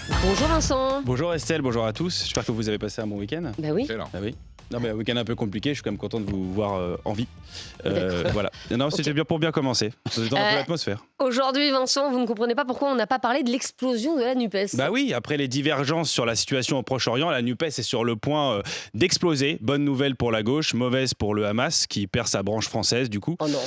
Bonjour Vincent. Bonjour Estelle, bonjour à tous. J'espère que vous avez passé un bon week-end. Bah oui. Excellent. Ah oui. Non, mais un week-end un peu compliqué, je suis quand même content de vous voir en vie. Voilà. Non, c'était Ok. bien pour bien commencer. Ça détend un peu l'atmosphère. Aujourd'hui Vincent, vous ne comprenez pas pourquoi on n'a pas parlé de l'explosion de la NUPES. Bah oui, après les divergences sur la situation au Proche-Orient, la NUPES est sur le point d'exploser. Bonne nouvelle pour la gauche, mauvaise pour le Hamas qui perd sa branche française du coup. Oh non.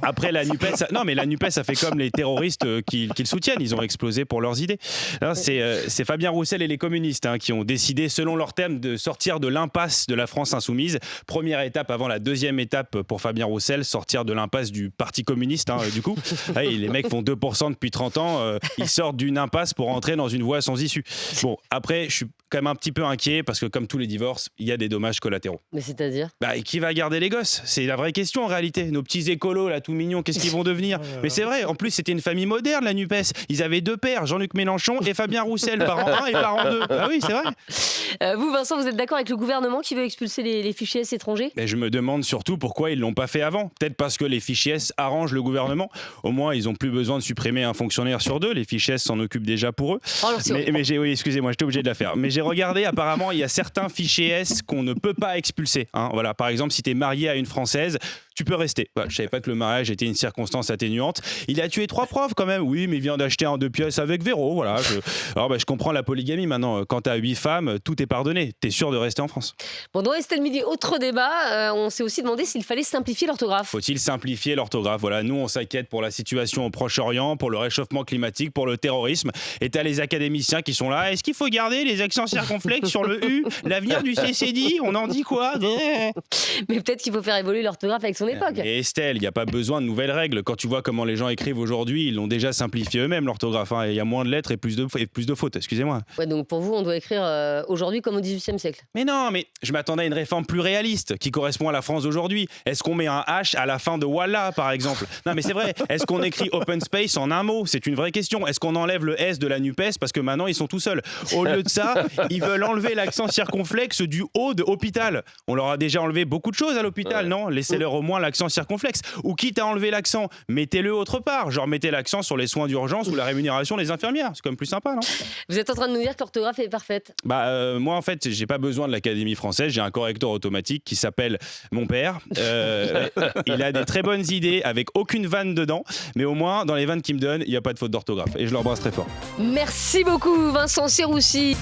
Après la NUPES, non mais la NUPES a fait comme les terroristes qui le soutiennent, ils ont explosé pour leurs idées. Non, c'est Fabien Roussel et les communistes qui ont décidé, selon leur thème, de sortir de l'impasse de la France insoumise. Première étape avant la deuxième étape pour Fabien Roussel, sortir de l'impasse du Parti communiste du coup. Les mecs font 2% depuis 30 ans, ils sortent d'une impasse pour entrer dans une voie sans issue. Bon, après, je suis quand même un petit peu inquiet parce que comme tous les divorces, il y a des dommages collatéraux. Mais c'est-à-dire Et qui va garder les gosses? C'est la vraie question en réalité. Nos petits écolos là, tout mignons, qu'est-ce qu'ils vont devenir? Mais c'est vrai, en plus c'était une famille moderne la NUPES. Ils avaient deux pères, Jean-Luc Mélenchon et Fabien Roussel, parent 1 et parent 2. Ah oui, c'est vrai. Vous Vincent, vous êtes d'accord avec le gouvernement qui veut expulser les fichiers S étrangers? Mais je me demande surtout pourquoi ils l'ont pas fait avant. Peut-être parce que les fichiers S arrangent le gouvernement. Au moins, ils ont plus besoin de supprimer un fonctionnaire sur deux. Les fichiers S s'en occupent déjà pour eux. Oh, alors, c'est Oui, excusez-moi, j'étais obligé de la faire. Mais j'ai regardé, apparemment, il y a certains fichiers S qu'on ne peut pas expulser. Voilà, par exemple, si tu es marié à une Française, tu peux rester. Voilà, je savais pas que le mariage était une circonstance atténuante. Il a tué 3 profs quand même. Oui, mais il vient d'acheter un 2 pièces avec Véro. Voilà. Je comprends la polygamie maintenant. Quand tu as 8 femmes, tout est pardonné. Tu es sûr de rester en France. Bon, dans Estelle Midi, autre débat, on s'est aussi demandé s'il fallait simplifier l'orthographe. Faut-il simplifier l'orthographe? Voilà, nous on s'inquiète pour la situation au Proche-Orient, pour le réchauffement climatique, pour le terrorisme. Et t'as les académiciens qui sont là. Est-ce qu'il faut garder les accents circonflexes sur le U? L'avenir du CCD, on en dit quoi? Mais peut-être qu'il faut faire évoluer l'orthographe avec son époque. Et Estelle, il n'y a pas besoin de nouvelles règles. Quand tu vois comment les gens écrivent aujourd'hui, ils l'ont déjà simplifié eux-mêmes l'orthographe. Il y a moins de lettres et plus de fautes, excusez-moi. Ouais, donc pour vous, on doit écrire aujourd'hui comme au XVIIIe siècle. Mais non, mais je m'attendais à une réforme plus réaliste qui correspond à la France d'aujourd'hui. Est-ce qu'on met un H à la fin de Wallah, par exemple? Non, mais c'est vrai. Est-ce qu'on écrit open space en un mot? C'est une vraie question. Est-ce qu'on enlève le S de la NUPES parce que maintenant ils sont tout seuls? Au lieu de ça, ils veulent enlever l'accent circonflexe du O de hôpital. On leur a déjà enlevé beaucoup de choses à l'hôpital, non? Laissez-leur au moins l'accent circonflexe. Ou quitte à enlever l'accent, mettez-le autre part. Genre mettez l'accent sur les soins d'urgence ou la rémunération des infirmières. C'est quand même plus sympa, non? Vous êtes en train de nous dire que l'orthographe est parfaite. Moi, en fait, j'ai pas besoin de l'Académie française. J'ai un correcteur automatique qui s'appelle mon père. Il a des très bonnes idées avec aucune vanne dedans. Mais au moins, dans les vannes qu'il me donne, il n'y a pas de faute d'orthographe. Et je l'embrasse très fort. Merci beaucoup Vincent Serroussi.